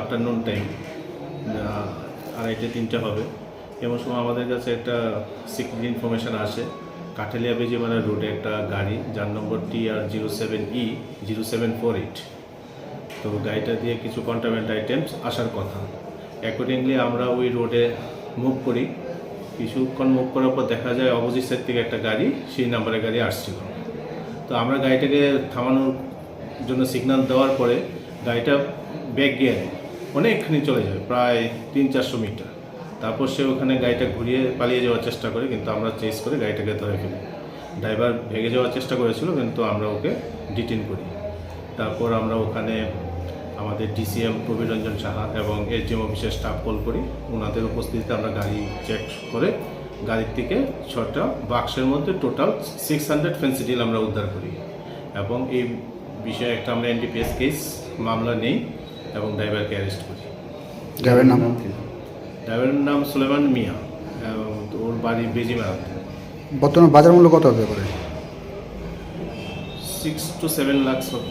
Afternoon time 2:30-3টা হবে। এমন সময় আমাদের কাছে একটা সিক্রেট ইনফরমেশান আসে কাঠালিয়া বেজিমারা রোডে একটা গাড়ি যার নম্বর TR07E0748। তো গাড়িটা দিয়ে কিছু কন্ট্রাব্যান্ড আইটেমস আসার কথা। অ্যাকর্ডিংলি আমরা ওই রোডে মুভ করি। কিছুক্ষণ মুভ করার পর দেখা যায় অপোজিট সাইড থেকে একটা গাড়ি সেই নাম্বারের গাড়ি আসছিল। তো আমরা গাড়িটাকে থামানোর জন্য সিগন্যাল দেওয়ার পরে গাড়িটা ব্যাক গিয়ারে অনেকখানি চলে যায়, প্রায় 300-400 মিটার। তারপর সে ওখানে গাড়িটা ঘুরিয়ে পালিয়ে যাওয়ার চেষ্টা করে, কিন্তু আমরা চেস করে গাড়িটাকে ধরে ফেলি। ড্রাইভার ভেগে যাওয়ার চেষ্টা করেছিল, কিন্তু আমরা ওকে ডিটেইন করি। তারপর আমরা ওখানে আমাদের DCM প্রবীর রঞ্জন সাহা এবং SDM অফিসের স্টাফ কল করি। ওনাদের উপস্থিতিতে আমরা গাড়ি চেক করে গাড়ির থেকে 6টা বাক্সের মধ্যে টোটাল 600 ফেন্সিডিল আমরা উদ্ধার করি এবং এই বিষয়ে একটা আমরা NDPS কেস মামলা নেই এবং ড্রাইভারকে অ্যারেস্ট করি। ড্রাইভারের নাম সুলেমান মিয়া এবং ওর বাড়ি বেজিমারাতে। বর্তমান বাজার মূল্য কত হতে পারে? 6 to 7 লাখ হবে।